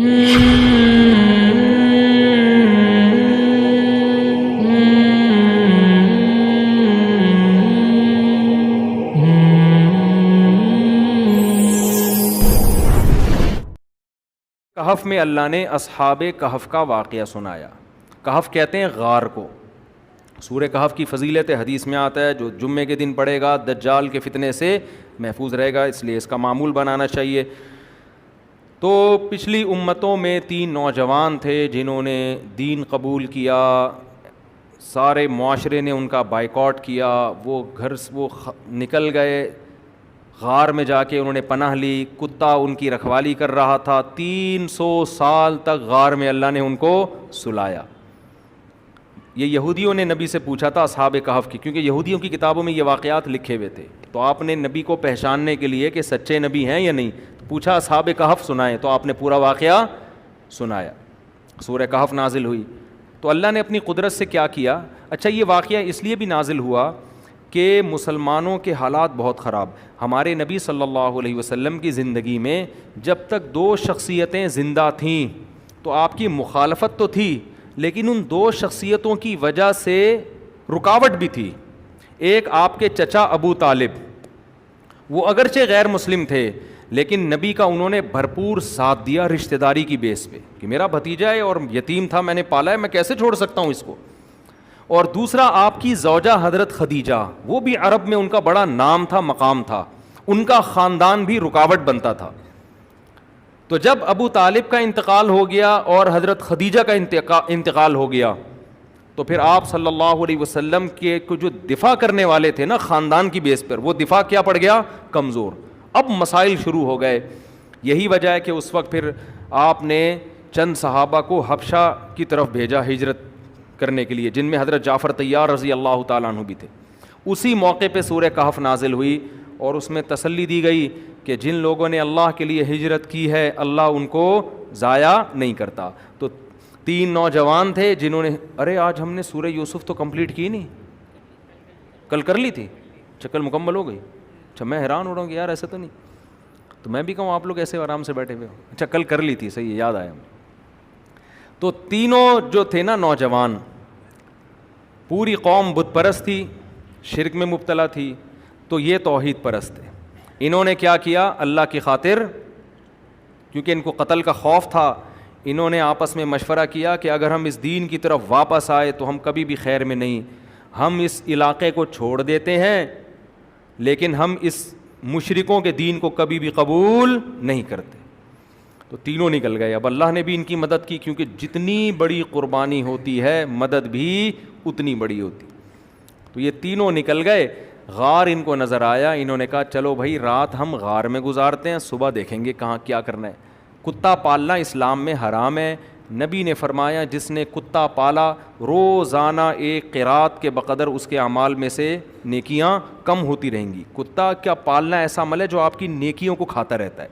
کہف میں اللہ نے اصحاب کہف کا واقعہ سنایا. کہف کہتے ہیں غار کو. سورہ کہف کی فضیلت حدیث میں آتا ہے جو جمعے کے دن پڑھے گا دجال کے فتنے سے محفوظ رہے گا, اس لیے اس کا معمول بنانا چاہیے. تو پچھلی امتوں میں 3 نوجوان تھے جنہوں نے دین قبول کیا, سارے معاشرے نے ان کا بائیکاٹ کیا, وہ گھر وہ نکل گئے, غار میں جا کے انہوں نے پناہ لی, کتا ان کی رکھوالی کر رہا تھا. 300 سال تک غار میں اللہ نے ان کو سلایا. یہ یہودیوں نے نبی سے پوچھا تھا اصحاب کہف کی, کیونکہ یہودیوں کی کتابوں میں یہ واقعات لکھے ہوئے تھے. تو آپ نے نبی کو پہچاننے کے لیے کہ سچے نبی ہیں یا نہیں پوچھا اصحاب کہف سنائیں, تو آپ نے پورا واقعہ سنایا. سورہ کہف نازل ہوئی تو اللہ نے اپنی قدرت سے کیا کیا. اچھا, یہ واقعہ اس لیے بھی نازل ہوا کہ مسلمانوں کے حالات بہت خراب. ہمارے نبی صلی اللہ علیہ وسلم کی زندگی میں جب تک 2 شخصیتیں زندہ تھیں تو آپ کی مخالفت تو تھی, لیکن ان 2 شخصیتوں کی وجہ سے رکاوٹ بھی تھی. ایک آپ کے چچا ابو طالب, وہ اگرچہ غیر مسلم تھے لیکن نبی کا انہوں نے بھرپور ساتھ دیا رشتہ داری کی بیس پہ کہ میرا بھتیجا ہے اور یتیم تھا, میں نے پالا ہے, میں کیسے چھوڑ سکتا ہوں اس کو. اور دوسرا آپ کی زوجہ حضرت خدیجہ, وہ بھی عرب میں ان کا بڑا نام تھا, مقام تھا, ان کا خاندان بھی رکاوٹ بنتا تھا. تو جب ابو طالب کا انتقال ہو گیا اور حضرت خدیجہ کا انتقال ہو گیا تو پھر آپ صلی اللہ علیہ وسلم کے جو دفاع کرنے والے تھے نا خاندان کی بیس پر, وہ دفاع کیا پڑ گیا, کمزور. اب مسائل شروع ہو گئے. یہی وجہ ہے کہ اس وقت پھر آپ نے چند صحابہ کو حبشہ کی طرف بھیجا ہجرت کرنے کے لیے, جن میں حضرت جعفر طیار رضی اللہ تعالیٰ عنہ بھی تھے. اسی موقع پہ سورہ کہف نازل ہوئی اور اس میں تسلی دی گئی کہ جن لوگوں نے اللہ کے لیے ہجرت کی ہے اللہ ان کو ضائع نہیں کرتا. تو 3 نوجوان تھے جنہوں نے, ارے آج ہم نے سورہ یوسف تو کمپلیٹ کی نہیں, کل کر لی تھی, کل مکمل ہو گئی. اچھا, میں حیران ہو رہا ہوں کہ یار ایسے تو نہیں, تو میں بھی کہوں آپ لوگ ایسے آرام سے بیٹھے ہوئے ہو. اچھا, کل کر لی تھی, صحیح ہے, یاد آیا. تو تینوں جو تھے نا نوجوان, پوری قوم بت پرست تھی, شرک میں مبتلا تھی, تو یہ توحید پرست تھے. انہوں نے کیا کیا, اللہ کی خاطر, کیونکہ ان کو قتل کا خوف تھا, انہوں نے آپس میں مشورہ کیا کہ اگر ہم اس دین کی طرف واپس آئے تو ہم کبھی بھی خیر میں نہیں, ہم اس علاقے کو چھوڑ دیتے ہیں لیکن ہم اس مشرکوں کے دین کو کبھی بھی قبول نہیں کرتے. تو تینوں نکل گئے. اب اللہ نے بھی ان کی مدد کی, کیونکہ جتنی بڑی قربانی ہوتی ہے مدد بھی اتنی بڑی ہوتی. تو یہ تینوں نکل گئے. غار ان کو نظر آیا, انہوں نے کہا چلو بھائی رات ہم غار میں گزارتے ہیں, صبح دیکھیں گے کہاں کیا کرنا ہے. کتا پالنا اسلام میں حرام ہے. نبی نے فرمایا جس نے کتا پالا روزانہ ایک قرات کے بقدر اس کے اعمال میں سے نیکیاں کم ہوتی رہیں گی. کتا کیا پالنا ایسا عمل ہے جو آپ کی نیکیوں کو کھاتا رہتا ہے,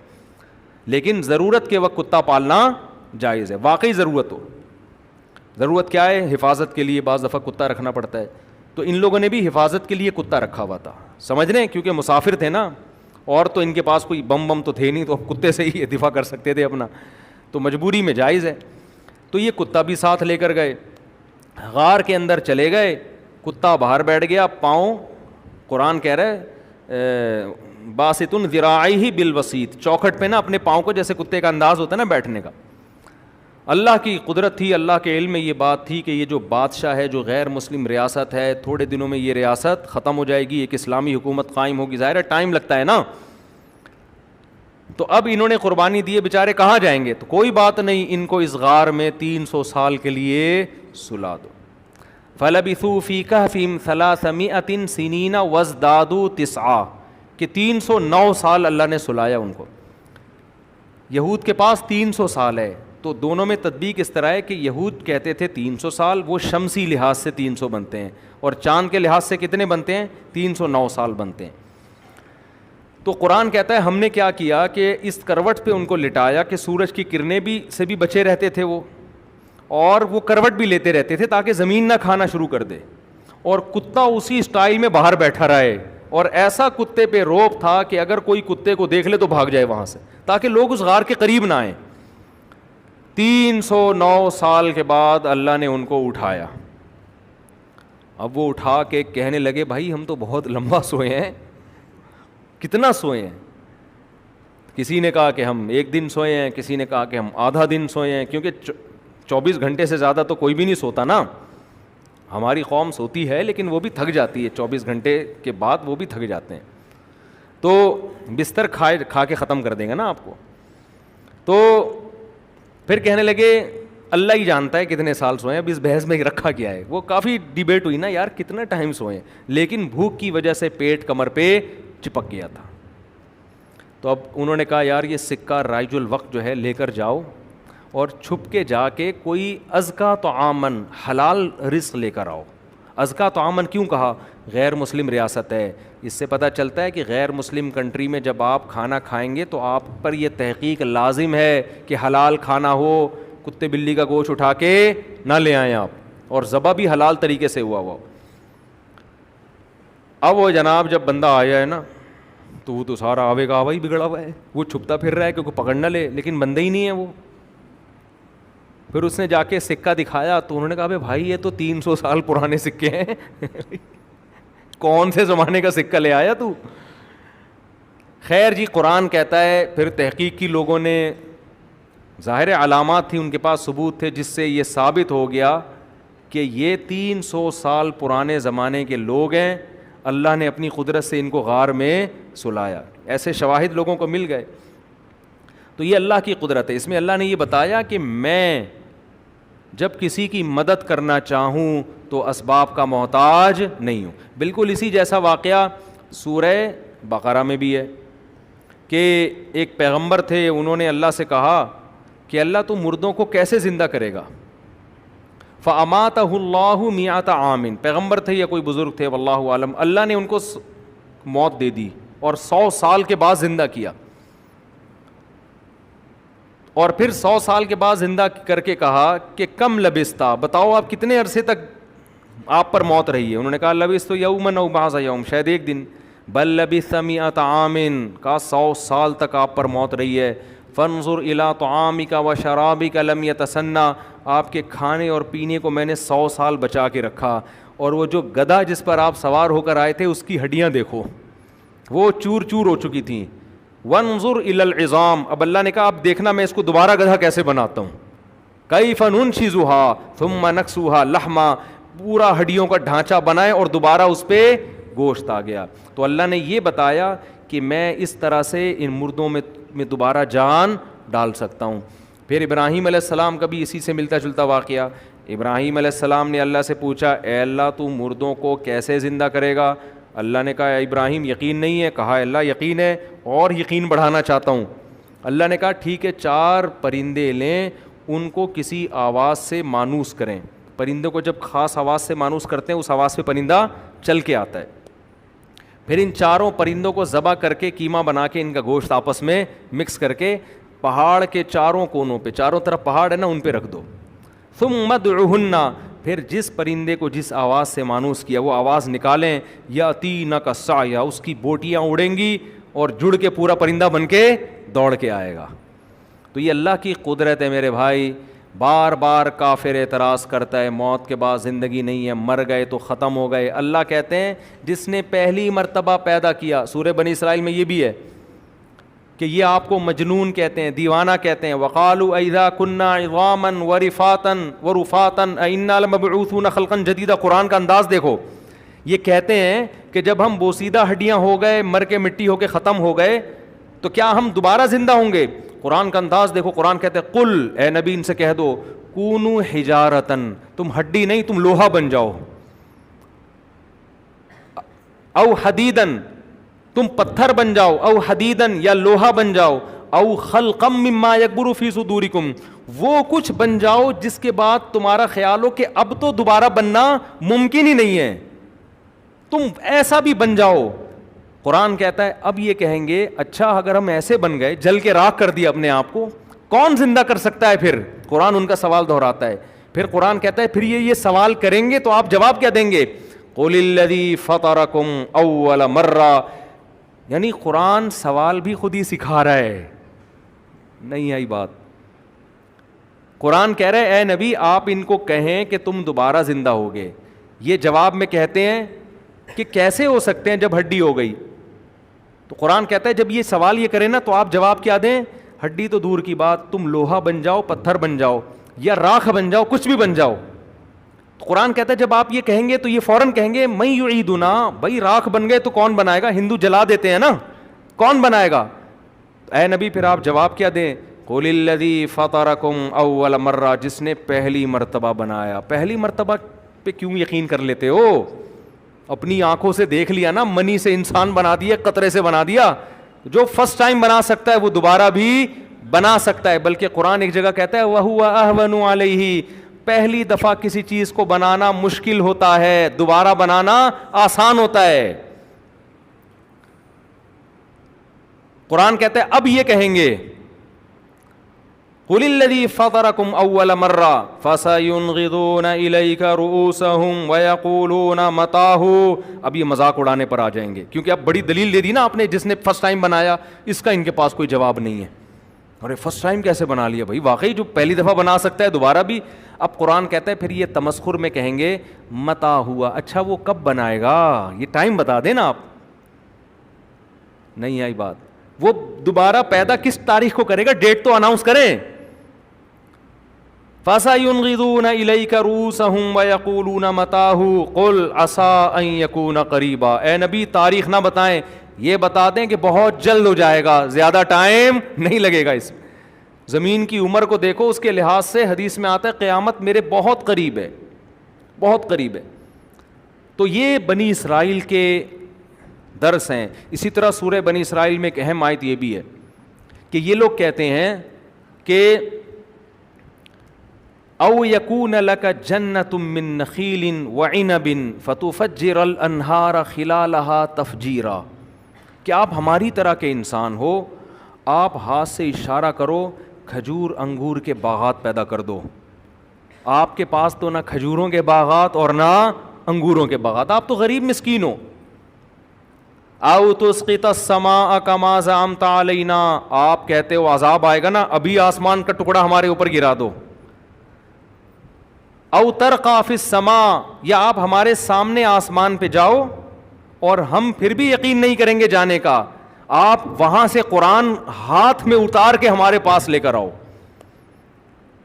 لیکن ضرورت کے وقت کتا پالنا جائز ہے. واقعی ضرورت ہو, ضرورت کیا ہے, حفاظت کے لیے بعض دفعہ کتا رکھنا پڑتا ہے. تو ان لوگوں نے بھی حفاظت کے لیے کتا رکھا ہوا تھا, سمجھ رہے ہیں, کیونکہ مسافر تھے نا, اور تو ان کے پاس کوئی بم تو تھے نہیں, تو کتے سے ہی دفاع کر سکتے تھے اپنا, تو مجبوری میں جائز ہے. تو یہ کتا بھی ساتھ لے کر گئے, غار کے اندر چلے گئے. کتا باہر بیٹھ گیا, پاؤں, قرآن کہہ رہا ہے باسطن ذراعیہ بالوسیط, چوکھٹ پہ نا اپنے پاؤں کو, جیسے کتے کا انداز ہوتا ہے نا بیٹھنے کا. اللہ کی قدرت تھی, اللہ کے علم میں یہ بات تھی کہ یہ جو بادشاہ ہے, جو غیر مسلم ریاست ہے, تھوڑے دنوں میں یہ ریاست ختم ہو جائے گی, ایک اسلامی حکومت قائم ہوگی. ظاہر ہے ٹائم لگتا ہے نا. تو اب انہوں نے قربانی دی, بیچارے کہاں جائیں گے, تو کوئی بات نہیں, ان کو اس غار میں 300 سال کے لیے سلا دو. فَلَبِثُوا فِي كَهْفِهِمْ 300 سِنِينَ وَازْدَادُوا 9, کہ 309 سال اللہ نے سلایا ان کو. یہود کے پاس 300 سال ہے, تو دونوں میں تطبیق اس طرح ہے کہ یہود کہتے تھے 300 سال, وہ شمسی لحاظ سے 300 بنتے ہیں, اور چاند کے لحاظ سے کتنے بنتے ہیں, 309 سال بنتے ہیں. تو قرآن کہتا ہے ہم نے کیا کیا کہ اس کروٹ پہ ان کو لٹایا کہ سورج کی کرنیں بھی سے بھی بچے رہتے تھے وہ, اور وہ کروٹ بھی لیتے رہتے تھے تاکہ زمین نہ کھانا شروع کر دے, اور کتا اسی سٹائل میں باہر بیٹھا رہے, اور ایسا کتے پہ روب تھا کہ اگر کوئی کتے کو دیکھ لے تو بھاگ جائے وہاں سے, تاکہ لوگ اس غار کے قریب نہ آئیں. 309 سال کے بعد اللہ نے ان کو اٹھایا. اب وہ اٹھا کے کہنے لگے بھائی ہم تو بہت لمبا سوئے ہیں. کتنا سوئے ہیں؟ کسی نے کہا کہ ہم 1 دن سوئے ہیں, کسی نے کہا کہ ہم آدھا دن سوئے ہیں, کیونکہ 24 گھنٹے سے زیادہ تو کوئی بھی نہیں سوتا نا. ہماری قوم سوتی ہے لیکن وہ بھی تھک جاتی ہے, 24 گھنٹے کے بعد وہ بھی تھک جاتے ہیں. تو بستر کھا کے ختم کر دیں گے نا آپ کو. تو پھر کہنے لگے اللہ ہی جانتا ہے کتنے سال سوئے ہیں, اب اس بحث میں رکھا کیا ہے. وہ کافی ڈیبیٹ ہوئی نا یار کتنا ٹائم سوئے ہیں, لیکن بھوک کی وجہ سے پیٹ کمر پہ چپک گیا تھا. تو اب انہوں نے کہا یار یہ سکہ رائج الوقت جو ہے لے کر جاؤ اور چھپ کے جا کے کوئی ازکا طعامن حلال رزق لے کر آؤ. ازکا طعامن کیوں کہا؟ غیر مسلم ریاست ہے. اس سے پتہ چلتا ہے کہ غیر مسلم کنٹری میں جب آپ کھانا کھائیں گے تو آپ پر یہ تحقیق لازم ہے کہ حلال کھانا ہو, کتے بلی کا گوشت اٹھا کے نہ لے آئیں آپ, اور ذبح بھی حلال طریقے سے ہوا ہوا. اب وہ جناب جب بندہ آیا ہے نا تو وہ تو سارا آوے کا آوا ہی بگڑا ہوا ہے, وہ چھپتا پھر رہا ہے کہ کوئی پکڑ نہ لے, لیکن بندہ ہی نہیں ہے وہ. پھر اس نے جا کے سکہ دکھایا تو انہوں نے کہا بھائی یہ تو 300 سال پرانے سکے ہیں, کون سے زمانے کا سکہ لے آیا تو. خیر جی قرآن کہتا ہے, پھر تحقیق کی لوگوں نے, ظاہر علامات تھی ان کے پاس, ثبوت تھے جس سے یہ ثابت ہو گیا کہ یہ 300 سال پرانے زمانے کے لوگ ہیں. اللہ نے اپنی قدرت سے ان کو غار میں سلایا. ایسے شواہد لوگوں کو مل گئے. تو یہ اللہ کی قدرت ہے. اس میں اللہ نے یہ بتایا کہ میں جب کسی کی مدد کرنا چاہوں تو اسباب کا محتاج نہیں ہوں. بالکل اسی جیسا واقعہ سورہ بقرہ میں بھی ہے کہ ایک پیغمبر تھے, انہوں نے اللہ سے کہا کہ اللہ تو مردوں کو کیسے زندہ کرے گا. فَأَمَاتَهُ اللَّهُ مِئَةَ عَامٍ, پیغمبر تھے یا کوئی بزرگ تھے واللہ عالم, اللہ نے ان کو موت دے دی اور 100 سال کے بعد زندہ کیا. اور پھر 100 سال کے بعد زندہ کر کے کہا کہ کم لبستا, بتاؤ آپ کتنے عرصے تک آپ پر موت رہی ہے. انہوں نے کہا لبست یوما او بعض یوم, شاید 1 دن. بل لبث 100 عام, کہا 100 سال تک آپ پر موت رہی ہے. فانظر الی طعامک و شرابک لم یتسنى, آپ کے کھانے اور پینے کو میں نے 100 سال بچا کے رکھا, اور وہ جو گدھا جس پر آپ سوار ہو کر آئے تھے اس کی ہڈیاں دیکھو وہ چور چور ہو چکی تھیں. وانظر الی العظام, اب اللہ نے کہا اب دیکھنا میں اس کو دوبارہ گدھا کیسے بناتا ہوں. کیف ننشزها ثم نکسوها لحما, پورا ہڈیوں کا ڈھانچہ بنائے اور دوبارہ اس پہ گوشت آ گیا. تو اللہ نے یہ بتایا کہ میں اس طرح سے ان مردوں میں دوبارہ جان ڈال سکتا ہوں. پھر ابراہیم علیہ السلام کا بھی اسی سے ملتا جلتا واقعہ. ابراہیم علیہ السلام نے اللہ سے پوچھا اے اللہ تو مردوں کو کیسے زندہ کرے گا. اللہ نے کہا اے ابراہیم یقین نہیں ہے. کہا اللہ یقین ہے اور یقین بڑھانا چاہتا ہوں. اللہ نے کہا ٹھیک ہے 4 پرندے لیں, ان کو کسی آواز سے مانوس کریں. پرندوں کو جب خاص آواز سے مانوس کرتے ہیں اس آواز پہ پرندہ چل کے آتا ہے. پھر ان 4 پرندوں کو ذبح کر کے کیما بنا کے ان کا گوشت آپس میں مکس کر کے پہاڑ کے 4 کونوں پہ, چاروں طرف پہاڑ ہے نا, ان پہ رکھ دو. ثم ادعوہن, پھر جس پرندے کو جس آواز سے مانوس کیا وہ آواز نکالیں. یاتینک سعیا, اس کی بوٹیاں اڑیں گی اور جڑ کے پورا پرندہ بن کے دوڑ کے آئے گا. تو یہ اللہ کی قدرت ہے میرے بھائی. بار بار کافر اعتراض کرتا ہے موت کے بعد زندگی نہیں ہے, مر گئے تو ختم ہو گئے. اللہ کہتے ہیں جس نے پہلی مرتبہ پیدا کیا, سورہ بنی اسرائیل میں یہ بھی ہے کہ یہ آپ کو مجنون کہتے ہیں, دیوانہ کہتے ہیں. وقالوا اذا كنا عظاما ورفاتا ائنا لمبعوثون خلقا جديدا, قرآن کا انداز دیکھو. یہ کہتے ہیں کہ جب ہم بوسیدہ ہڈیاں ہو گئے, مر کے مٹی ہو کے ختم ہو گئے تو کیا ہم دوبارہ زندہ ہوں گے. قرآن کا انداز دیکھو. قرآن کہتے ہیں قل, اے نبی ان سے کہہ دو, کونوا حجارتن, تم ہڈی نہیں تم لوہا بن جاؤ. او حدیدن, تم پتھر بن جاؤ. او حدیدن, یا لوہا بن جاؤ. او خلقا مما یکبر فی صدورکم, وہ کچھ بن جاؤ جس کے بعد تمہارا خیال ہو کہ اب تو دوبارہ بننا ممکن ہی نہیں ہے, تم ایسا بھی بن جاؤ. قرآن کہتا ہے اب یہ کہیں گے اچھا اگر ہم ایسے بن گئے, جل کے راکھ کر دیا اپنے آپ کو, کون زندہ کر سکتا ہے پھر. قرآن ان کا سوال دہراتا ہے. پھر قرآن کہتا ہے پھر یہ سوال کریں گے تو آپ جواب کیا دیں گے. قل الذی فطرکم اول مرہ, یعنی قرآن سوال بھی خود ہی سکھا رہا ہے. نہیں آئی بات. قرآن کہہ رہے اے نبی آپ ان کو کہیں کہ تم دوبارہ زندہ ہوگے. یہ جواب میں کہتے ہیں کہ کیسے ہو سکتے ہیں جب ہڈی ہو گئی. تو قرآن کہتا ہے جب یہ سوال یہ کرے نا تو آپ جواب کیا دیں؟ ہڈی تو دور کی بات, تم لوہا بن جاؤ, پتھر بن جاؤ, یا راکھ بن جاؤ, کچھ بھی بن جاؤ. قرآن کہتا ہے جب آپ یہ کہیں گے تو یہ فوراً کہیں گے میں یعیدنا, بھائی راکھ بن گئے تو کون بنائے گا؟ ہندو جلا دیتے ہیں نا, کون بنائے گا؟ اے نبی پھر آپ جواب کیا دیں؟ قل الذی فطرکم اول مرہ, جس نے پہلی مرتبہ بنایا. پہلی مرتبہ پہ کیوں یقین کر لیتے ہو؟ اپنی آنکھوں سے دیکھ لیا نا, منی سے انسان بنا دیا, قطرے سے بنا دیا. جو فرسٹ ٹائم بنا سکتا ہے وہ دوبارہ بھی بنا سکتا ہے. بلکہ قرآن ایک جگہ کہتا ہے وَهُوَ أَهْوَنُ عَلَيْهِ, پہلی دفعہ کسی چیز کو بنانا مشکل ہوتا ہے, دوبارہ بنانا آسان ہوتا ہے. قرآن کہتا ہے اب یہ کہیں گے قُلِ الَّذِي فَطَرَكُمْ أَوَّلَ مَرَّةٍ فَسَيُنْغِضُونَ إِلَيْكَ رُؤُوسَهُمْ وَيَقُولُونَ مَتَىٰ. اب یہ مذاق اڑانے پر آ جائیں گے, کیونکہ اب بڑی دلیل دے دی نا آپ نے, جس نے فرسٹ ٹائم بنایا اس کا ان کے پاس کوئی جواب نہیں ہے. ارے فرسٹ ٹائم کیسے بنا لیا بھائی؟ واقعی جو پہلی دفعہ بنا سکتا ہے دوبارہ بھی. اب قرآن کہتا ہے پھر یہ تمسخر میں کہیں گے متا ہوا, اچھا وہ کب بنائے گا؟ یہ ٹائم بتا دیں نا آپ. نہیں آئی بات. وہ دوبارہ پیدا کس تاریخ کو کرے گا؟ ڈیٹ تو اناؤنس کریں. فَسَيُنْغِضُونَ إِلَيْكَ رُؤُوسَهُمْ وَيَقُولُونَ مَتَىٰ قُلْ عَسَىٰ أَن يَكُونَ قَرِيبًا. اے نبی تاریخ نہ بتائیں, یہ بتا دیں کہ بہت جلد ہو جائے گا, زیادہ ٹائم نہیں لگے گا. اس زمین کی عمر کو دیکھو, اس کے لحاظ سے حدیث میں آتا ہے قیامت میرے بہت قریب ہے, بہت قریب ہے. تو یہ بنی اسرائیل کے درس ہیں. اسی طرح سورہ بنی اسرائیل میں ایک اہم آیت یہ بھی ہے کہ یہ لوگ کہتے ہیں کہ او یکون لک جنۃ من نخیل وعنب فتفجر الانہار خلالها تفجیرا, کہ آپ ہماری طرح کے انسان ہو, آپ ہاتھ سے اشارہ کرو کھجور انگور کے باغات پیدا کر دو. آپ کے پاس تو نہ کھجوروں کے باغات اور نہ انگوروں کے باغات, آپ تو غریب مسکین ہو. او تسقط السماء کما زعمت علینا, آپ کہتے ہو عذاب آئے گا نا, ابھی آسمان کا ٹکڑا ہمارے اوپر گرا دو. او ترقى فی السماء, یا آپ ہمارے سامنے آسمان پہ جاؤ اور ہم پھر بھی یقین نہیں کریں گے جانے کا, آپ وہاں سے قرآن ہاتھ میں اتار کے ہمارے پاس لے کر آؤ.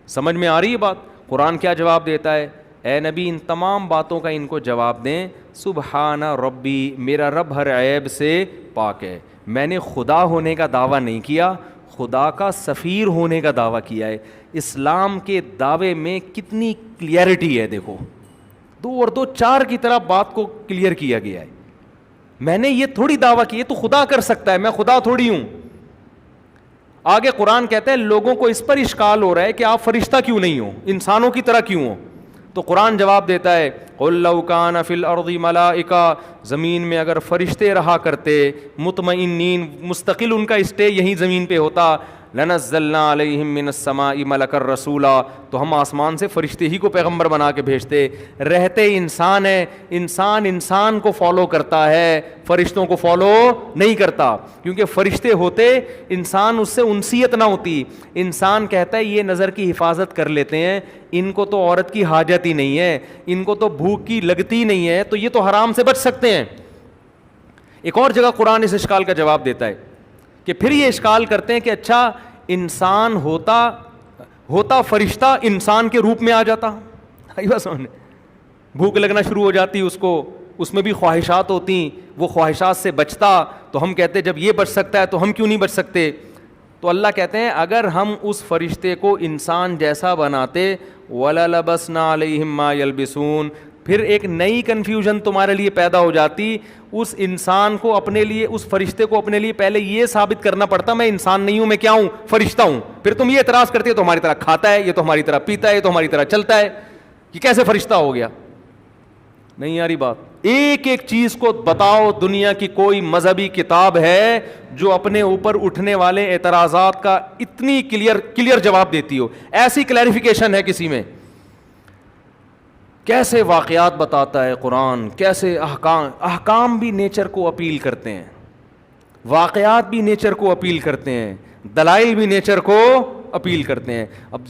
سمجھ میں آ رہی ہے بات؟ قرآن کیا جواب دیتا ہے؟ اے نبی ان تمام باتوں کا ان کو جواب دیں سبحان ربی, میرا رب ہر عیب سے پاک ہے. میں نے خدا ہونے کا دعویٰ نہیں کیا, خدا کا سفیر ہونے کا دعویٰ کیا ہے. اسلام کے دعوے میں کتنی کلیئرٹی ہے, دیکھو, دو اور دو چار کی طرح بات کو کلیئر کیا گیا ہے. میں نے یہ تھوڑی دعویٰ کی ہے تو خدا کر سکتا ہے, میں خدا تھوڑی ہوں. آگے قرآن کہتا ہے لوگوں کو اس پر اشکال ہو رہا ہے کہ آپ فرشتہ کیوں نہیں ہو, انسانوں کی طرح کیوں ہو. تو قرآن جواب دیتا ہے قل لو کان فی الارض ملائکہ, زمین میں اگر فرشتے رہا کرتے مطمئنین, مستقل ان کا اسٹے یہیں زمین پہ ہوتا, لنزلنا علیہم من السماء ملکا رسولا, تو ہم آسمان سے فرشتے ہی کو پیغمبر بنا کے بھیجتے. رہتے انسان ہے, انسان کو فالو کرتا ہے, فرشتوں کو فالو نہیں کرتا, کیونکہ فرشتے ہوتے انسان اس سے انسیت نہ ہوتی. انسان کہتا ہے یہ نظر کی حفاظت کر لیتے ہیں, ان کو تو عورت کی حاجت ہی نہیں ہے, ان کو تو بھوک کی لگتی نہیں ہے, تو یہ تو حرام سے بچ سکتے ہیں. ایک اور جگہ قرآن اس اشکال کا جواب دیتا ہے کہ پھر یہ اشکال کرتے ہیں کہ اچھا انسان ہوتا فرشتہ انسان کے روپ میں آ جاتا, بھوک لگنا شروع ہو جاتی اس کو, اس میں بھی خواہشات ہوتی, وہ خواہشات سے بچتا, تو ہم کہتے جب یہ بچ سکتا ہے تو ہم کیوں نہیں بچ سکتے. تو اللہ کہتے ہیں اگر ہم اس فرشتے کو انسان جیسا بناتے وَلَلَبَسْنَا عَلَيْهِمْ مَا يَلْبِسُونَ, پھر ایک نئی کنفیوژن تمہارے لیے پیدا ہو جاتی. اس انسان کو اپنے لیے, اس فرشتے کو اپنے لیے پہلے یہ ثابت کرنا پڑتا میں انسان نہیں ہوں, میں کیا ہوں, فرشتہ ہوں. پھر تم یہ اعتراض کرتے تو ہماری طرح کھاتا ہے, یہ تو ہماری طرح پیتا ہے, یہ تو ہماری طرح چلتا ہے, یہ کیسے فرشتہ ہو گیا. نہیں آ رہی بات؟ ایک ایک چیز کو بتاؤ, دنیا کی کوئی مذہبی کتاب ہے جو اپنے اوپر اٹھنے والے اعتراضات کا اتنی کلیئر جواب دیتی ہو؟ ایسی کلیریفیکیشن ہے کسی میں؟ کیسے واقعات بتاتا ہے قرآن, کیسے احکام بھی نیچر کو اپیل کرتے ہیں, واقعات بھی نیچر کو اپیل کرتے ہیں, دلائل بھی نیچر کو اپیل کرتے ہیں. اب